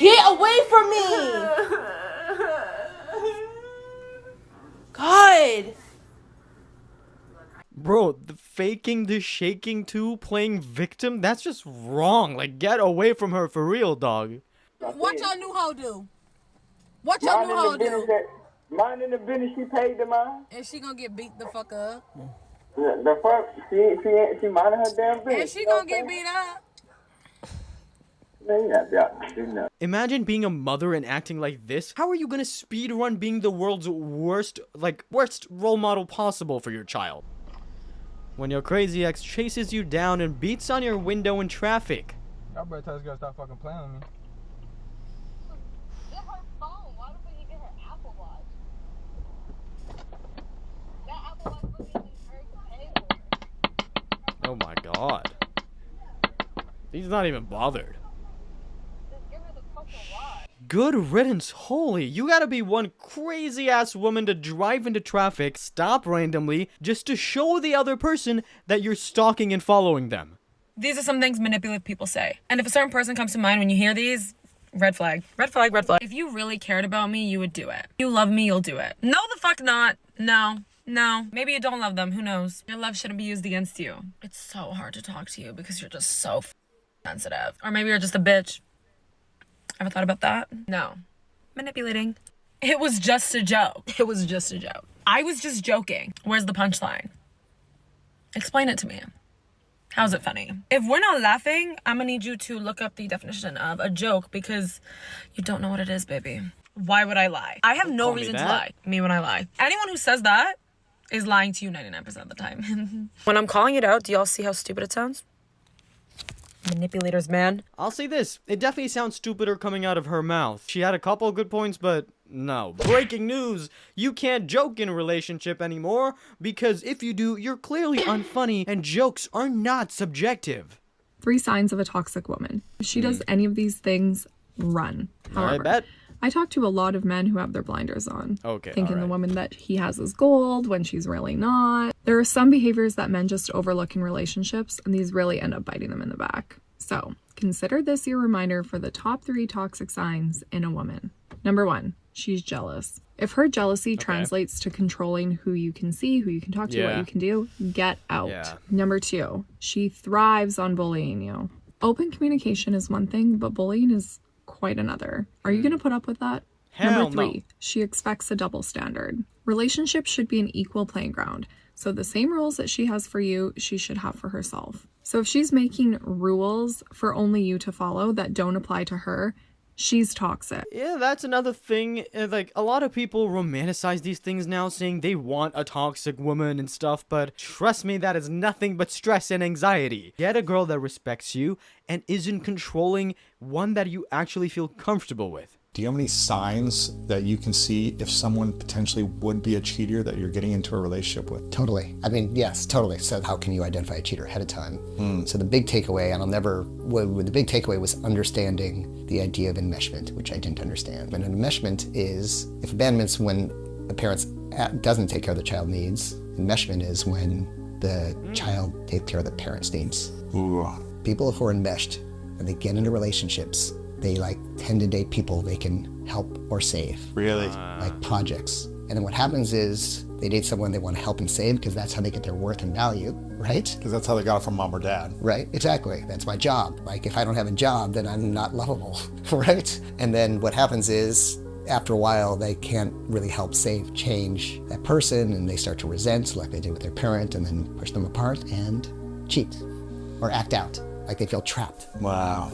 Get away from me! God! Bro, the faking the shaking too, playing victim, that's just wrong. Like, get away from her for real, dog. What y'all new hoe do? What y'all new hoe do? Minding the business she paid the man. And she gonna get beat the fuck up. The fuck? She minding her damn business. And she gonna get beat up. Imagine being a mother and acting like this. How are you gonna speedrun being the world's worst role model possible for your child? When your crazy ex chases you down and beats on your window in traffic. Y'all better tell this girl to stop fucking playing with me. Get her phone. Why don't you get her Apple Watch? That Apple Watch wasn't even hers to pay for. Oh my god. He's not even bothered. Just give her the fucking watch. Good riddance, holy, you gotta be one crazy ass woman to drive into traffic, stop randomly, just to show the other person that you're stalking and following them. These are some things manipulative people say. And if a certain person comes to mind when you hear these, red flag. Red flag, red flag. If you really cared about me, you would do it. If you love me, you'll do it. No, the fuck not. No. Maybe you don't love them, who knows? Your love shouldn't be used against you. It's so hard to talk to you because you're just so sensitive. Or maybe you're just a bitch. Ever thought about that? No. Manipulating. It was just a joke. It was just a joke. I was just joking. Where's the punchline? Explain it to me. How's it funny? If we're not laughing, I'm gonna need you to look up the definition of a joke because you don't know what it is, baby. Why would I lie? I have no reason to lie. Me when I lie. Anyone who says that is lying to you 99% of the time. When I'm calling it out, do y'all see how stupid it sounds? Manipulators, man. I'll say this, it definitely sounds stupider coming out of her mouth. She had a couple of good points, but no. Breaking news! You can't joke in a relationship anymore, because if you do, you're clearly unfunny, and jokes are not subjective. 3 signs of a toxic woman. If she does any of these things, run. However, I bet. I talk to a lot of men who have their blinders on. Okay, thinking the woman that he has is gold when she's really not. There are some behaviors that men just overlook in relationships, and these really end up biting them in the back. So, consider this your reminder for the top 3 toxic signs in a woman. Number 1, she's jealous. If her jealousy translates to controlling who you can see, who you can talk to, what you can do, get out. Number 2, she thrives on bullying you. Open communication is one thing, but bullying is quite another. Are you going to put up with that? Number 3, she expects a double standard. Relationships should be an equal playing ground. So the same rules that she has for you, she should have for herself. So if she's making rules for only you to follow that don't apply to her, she's toxic. Yeah, that's another thing. Like, a lot of people romanticize these things now, saying they want a toxic woman and stuff, but trust me, that is nothing but stress and anxiety. Get a girl that respects you and isn't controlling, one that you actually feel comfortable with. Do you have any signs that you can see if someone potentially would be a cheater that you're getting into a relationship with? Totally. I mean, yes, totally. So how can you identify a cheater ahead of time? So the big takeaway, and the big takeaway was understanding the idea of enmeshment, which I didn't understand. And enmeshment is, if abandonment's when a parent doesn't take care of the child's needs, enmeshment is when the child takes care of the parent's needs. Ooh. People who are enmeshed and they get into relationships, they tend to date people they can help or save. Really? Like projects. And then what happens is they date someone they want to help and save because that's how they get their worth and value, right? Because that's how they got it from mom or dad. Right, exactly. That's my job. Like, if I don't have a job, then I'm not lovable, right? And then what happens is, after a while, they can't really help change that person, and they start to resent like they did with their parent, and then push them apart and cheat or act out, like they feel trapped. Wow.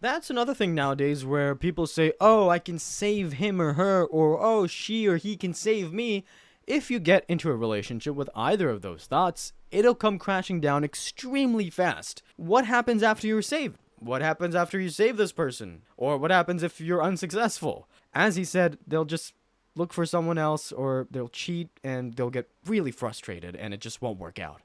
That's another thing nowadays where people say, oh, I can save him or her, or oh, she or he can save me. If you get into a relationship with either of those thoughts, it'll come crashing down extremely fast. What happens after you're saved? What happens after you save this person? Or what happens if you're unsuccessful? As he said, they'll just look for someone else, or they'll cheat, and they'll get really frustrated, and it just won't work out.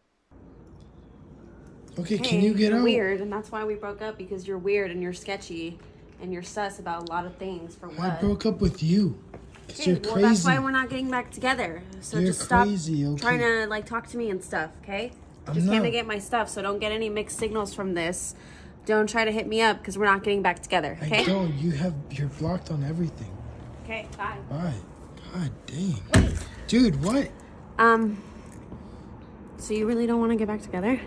Okay, can you get out? You're weird, and that's why we broke up, because you're weird and you're sketchy and you're sus about a lot of things. For what? I broke up with you. Cause you're crazy. Well, that's why we're not getting back together. So you're just stop crazy, okay? trying to talk to me and stuff, okay? Just came to get my stuff, so don't get any mixed signals from this. Don't try to hit me up because we're not getting back together, okay? I don't. You're blocked on everything. Okay, bye. Bye. God dang. Dude, what? So you really don't want to get back together?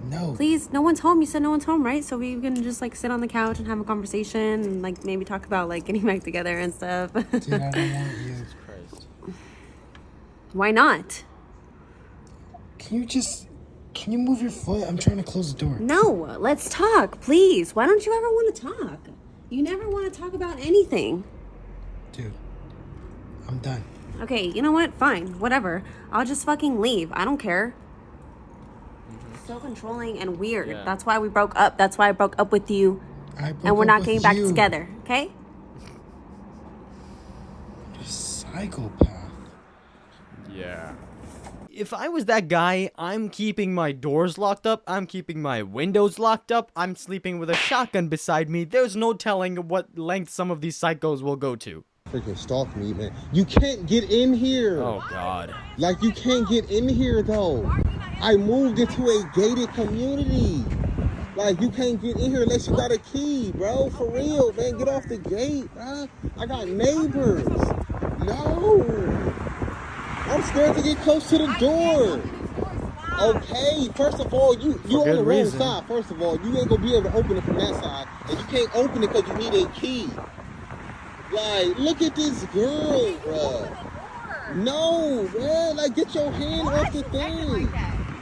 No. Please, no one's home. You said no one's home, right? So we can just like sit on the couch and have a conversation and like maybe talk about like getting back together and stuff. Dude, I don't want you. Why not? Can you move your foot? I'm trying to close the door. No, let's talk, please. Why don't you ever want to talk? You never want to talk about anything. Dude, I'm done. Okay, you know what? Fine, whatever. I'll just fucking leave. I don't care. So controlling and weird. Yeah. That's why we broke up. That's why I broke up with you. And we're not getting back together, okay? You're a psychopath. Yeah. If I was that guy, I'm keeping my doors locked up, I'm keeping my windows locked up, I'm sleeping with a shotgun beside me. There's no telling what length some of these psychos will go to. Freaking stalk me, man. You can't get in here. Oh, God. Like, you can't get in here, though. I moved into a gated community. Like, you can't get in here unless you got a key, bro. For real, man. Get off the gate, bro. I got neighbors. No. I'm scared to get close to the door. Okay, first of all, you on the wrong side. First of all, you ain't gonna be able to open it from that side, and you can't open it because you need a key. Like, look at this girl, bro. No, man, like, get your hand off the thing,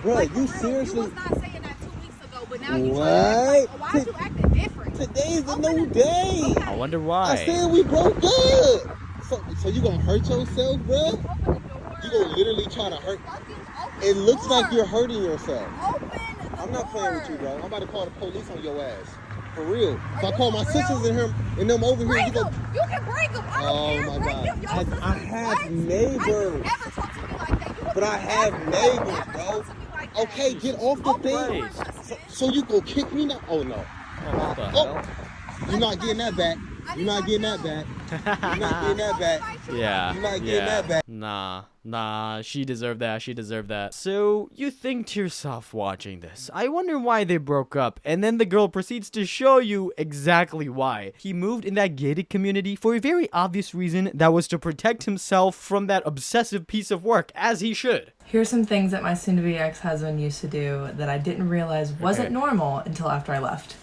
bro. You seriously? You was not saying that 2 weeks ago, but now you what? Why you acting different? Today's a new day. I wonder why. I said we broke up. So you gonna hurt yourself, bro? You gonna literally try to hurt? It looks like you're hurting yourself. I'm not playing with you, bro. I'm about to call the police on your ass. For real. If I call my sisters and them over here, you go. You can break them. I don't care. Oh my Break God. them. I have neighbors. Never talk to me like that. But I have neighbors, bro. Okay, get off the thing. So you go kick me now? Oh no. What the hell? You're not getting that back. You're not getting that back. You're not getting that back. Yeah. You're not getting that back. Nah, she deserved that, she deserved that. So, you think to yourself watching this, I wonder why they broke up, and then the girl proceeds to show you exactly why. He moved in that gated community for a very obvious reason, that was to protect himself from that obsessive piece of work, as he should. Here's some things that my soon-to-be ex-husband used to do that I didn't realize wasn't normal until after I left.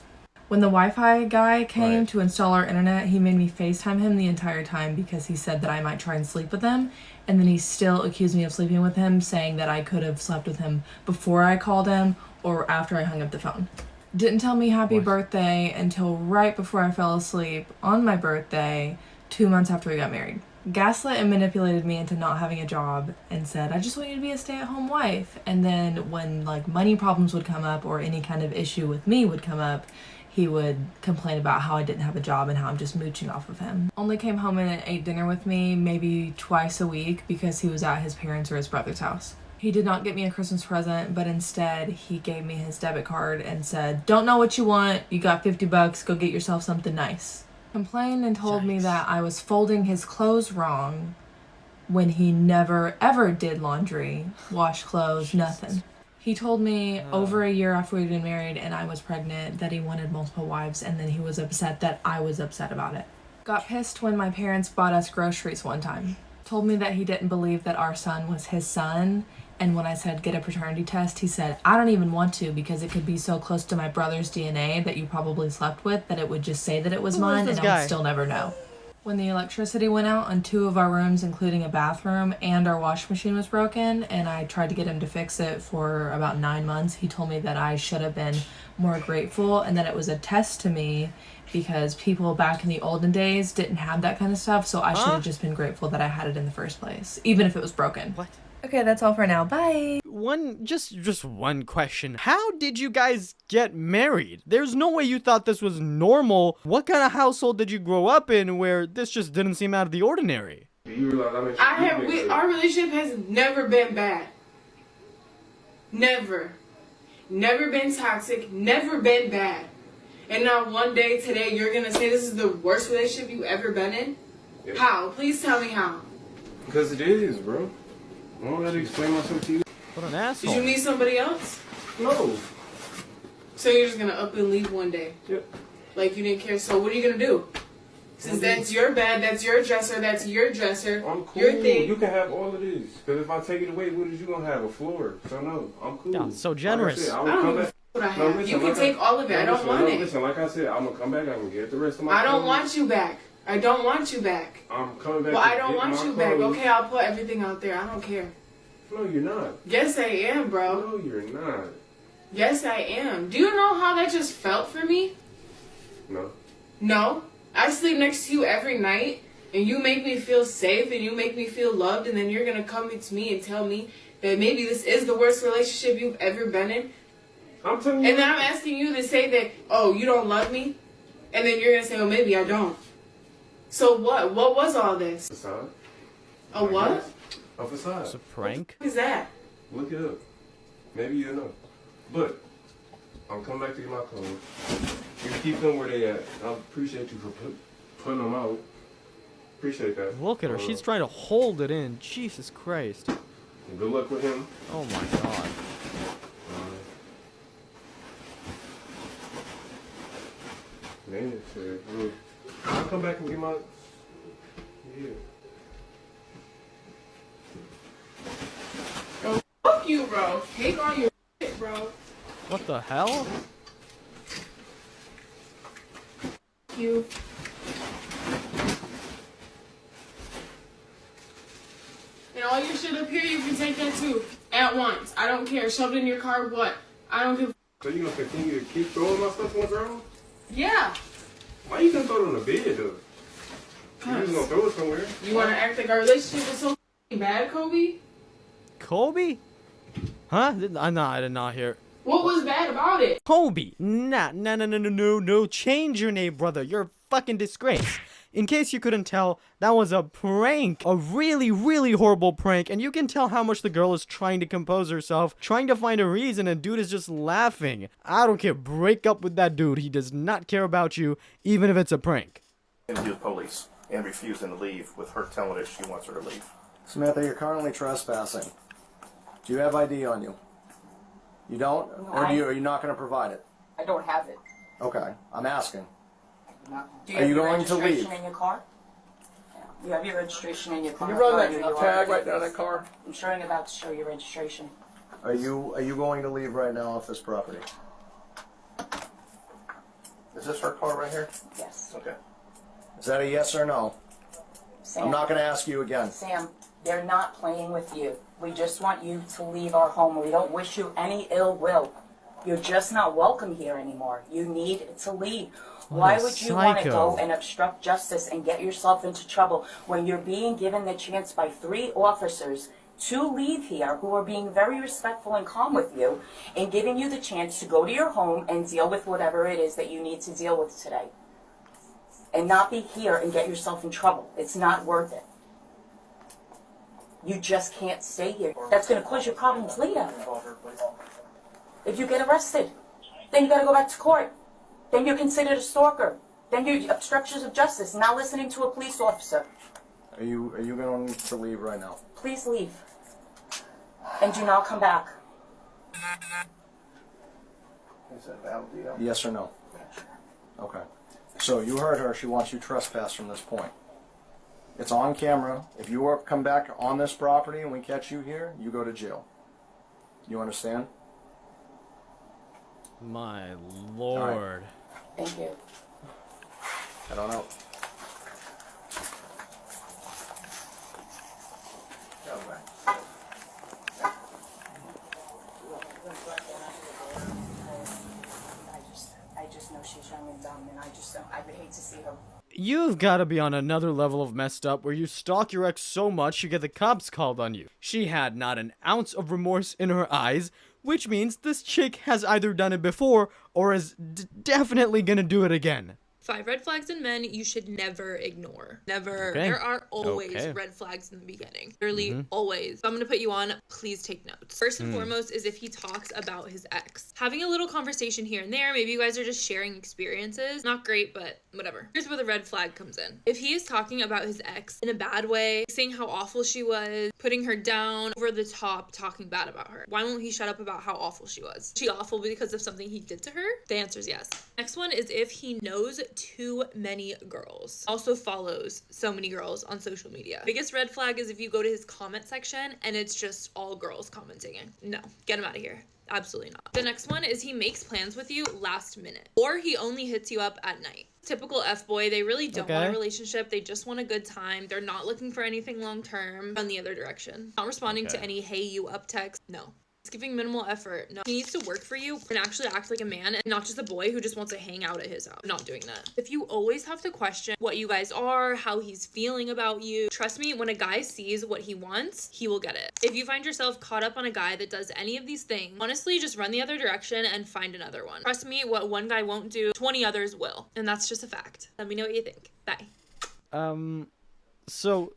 When the Wi-Fi guy came to install our internet, he made me FaceTime him the entire time because he said that I might try and sleep with him. And then he still accused me of sleeping with him, saying that I could have slept with him before I called him or after I hung up the phone. Didn't tell me happy birthday until right before I fell asleep on my birthday, 2 months after we got married. Gaslit and manipulated me into not having a job and said, I just want you to be a stay-at-home wife. And then when like money problems would come up or any kind of issue with me would come up, he would complain about how I didn't have a job and how I'm just mooching off of him. Only came home and ate dinner with me maybe twice a week because he was at his parents' or his brother's house. He did not get me a Christmas present, but instead he gave me his debit card and said, don't know what you want, you got $50, go get yourself something nice. Complained and told me that I was folding his clothes wrong when he never ever did laundry, wash clothes, nothing. He told me over a year after we'd been married and I was pregnant that he wanted multiple wives, and then he was upset that I was upset about it. Got pissed when my parents bought us groceries one time. Told me that he didn't believe that our son was his son, and when I said get a paternity test, he said, I don't even want to because it could be so close to my brother's DNA that you probably slept with that it would just say that it was mine and I would still never know. When the electricity went out on 2 of our rooms, including a bathroom, and our washing machine was broken, and I tried to get him to fix it for about 9 months, he told me that I should have been more grateful and that it was a test to me because people back in the olden days didn't have that kind of stuff, so I should have just been grateful that I had it in the first place, even if it was broken. What? Okay, that's all for now. Bye! Just one question. How did you guys get married? There's no way you thought this was normal. What kind of household did you grow up in where this just didn't seem out of the ordinary? Our relationship has never been bad. Never. Never been toxic. Never been bad. And now one day today you're gonna say this is the worst relationship you've ever been in? Yeah. How? Please tell me how. Because it is, bro. I don't gotta explain myself to you. What an asshole. Did you meet somebody else? No. So you're just gonna up and leave one day? Yep. Like you didn't care. So what are you gonna do? Since that's your bed, that's your dresser, that's your dresser, I'm cool. your thing. You can have all of these. Because if I take it away, what is you going to have? A floor. So no, I'm cool. Yeah, so generous. Like I I will don't come know back. what I have. No, listen, You can like take all of it. I don't listen, want it. Listen, like I said, I'm going to come back. I'm going to get the rest of my I don't clothes. want you back. I don't want you back. I'm coming back. Well, to I don't get want my you back. clothes. Okay, I'll put everything out there. I don't care. No, you're not. Yes, I am, bro. No, you're not. Yes, I am. Do you know how that just felt for me? No. No. I sleep next to you every night, and you make me feel safe, and you make me feel loved, and then you're going to come to me and tell me that maybe this is the worst relationship you've ever been in. I'm telling you. And then I'm asking you to say that, oh, you don't love me? And then you're going to say, well, maybe I don't. So what? What was all this? Facade. A what? A facade. It's a prank. What is that? Look it up. Maybe you know. But I'm coming back to get my clothes. You can keep them where they at. I appreciate you for putting them out. Appreciate that. Look at her. She's trying to hold it in. Jesus Christ. Good luck with him. Oh my god. Man, shit. I'll come back and get my... Yeah. Oh, fuck you, bro. Take all your shit, bro. What the hell? You. And all your shit up here, you can take that too. At once. I don't care. Shove it in your car, what? I don't give a... So you gonna continue to keep throwing my stuff on the ground? Yeah. Why you gonna throw it on the bed, though? You just gonna throw it somewhere? You wanna act like our relationship is so bad, Kobe? Kobe? Huh? I did not hear. What was bad about it? Kobe. No. Change your name, brother. You're a fucking disgrace. In case you couldn't tell, that was a prank. A really, really horrible prank. And you can tell how much the girl is trying to compose herself, trying to find a reason, and dude is just laughing. I don't care. Break up with that dude. He does not care about you, even if it's a prank. Interview with police and refusing to leave with her telling us she wants her to leave. Samantha, you're currently trespassing. Do you have ID on you? You don't? Or are you not going to provide it? I don't have it. Okay, I'm asking. No. Do Are you your going to leave? registration in your car? Yeah. You have your registration in your car. Can you run Or that you tag are- right down that car? I'm showing about to show your registration. Are you going to leave right now off this property? Is this her car right here? Yes. Okay. Is that a yes or no? Sam, I'm not going to ask you again. Sam, they're not playing with you. We just want you to leave our home. We don't wish you any ill will. You're just not welcome here anymore. You need to leave. Why would you want to go and obstruct justice and get yourself into trouble when you're being given the chance by 3 officers to leave here who are being very respectful and calm with you and giving you the chance to go to your home and deal with whatever it is that you need to deal with today? And not be here and get yourself in trouble. It's not worth it. You just can't stay here. That's going to cause you problems later. If you get arrested, then you got to go back to court. Then you're considered a stalker. Then you're obstructions of justice, not listening to a police officer. Are you going to leave right now? Please leave. And do not come back. Is that a valid deal? Yes or no? Okay. So you heard her. She wants you trespass from this point. It's on camera. If you come back on this property and we catch you here, you go to jail. You understand? My lord. Thank you. I don't know. I just know she's young and dumb, and I would hate to see her. You've got to be on another level of messed up where you stalk your ex so much you get the cops called on you. She had not an ounce of remorse in her eyes, which means this chick has either done it before or is definitely gonna do it again. 5 red flags in men you should never ignore. Never. Okay. There are always Okay. red flags in the beginning. Literally Mhm. always. So I'm gonna put you on, please take notes. First and Mm. foremost is if he talks about his ex. Having a little conversation here and there, maybe you guys are just sharing experiences. Not great, but whatever. Here's where the red flag comes in. If he is talking about his ex in a bad way, saying how awful she was, putting her down, over the top, talking bad about her, why won't he shut up about how awful she was? Is she awful because of something he did to her? The answer is yes. Next one is if he knows too many girls. Also follows so many girls on social media. Biggest red flag is if you go to his comment section and it's just all girls commenting. No, get him out of here. Absolutely not. The next one is he makes plans with you last minute, or he only hits you up at night. Typical F-boy, they really don't want a relationship. They just want a good time. They're not looking for anything long term. On the other direction. Not responding to any hey you up text. No. It's giving minimal effort. No. He needs to work for you and actually act like a man and not just a boy who just wants to hang out at his house. Not doing that. If you always have to question what you guys are, how he's feeling about you, trust me, when a guy sees what he wants, he will get it. If you find yourself caught up on a guy that does any of these things, honestly, just run the other direction and find another one. Trust me, what one guy won't do, 20 others will. And that's just a fact. Let me know what you think. Bye. So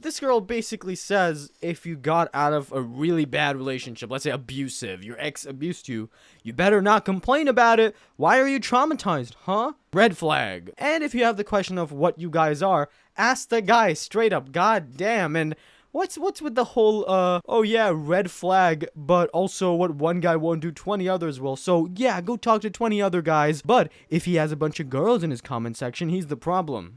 this girl basically says if you got out of a really bad relationship, let's say abusive, your ex abused you, you better not complain about it. Why are you traumatized, huh? Red flag. And if you have the question of what you guys are, ask the guy straight up. God damn. And what's with the whole, oh yeah, red flag, but also what one guy won't do, 20 others will. So yeah, go talk to 20 other guys. But if he has a bunch of girls in his comment section, he's the problem.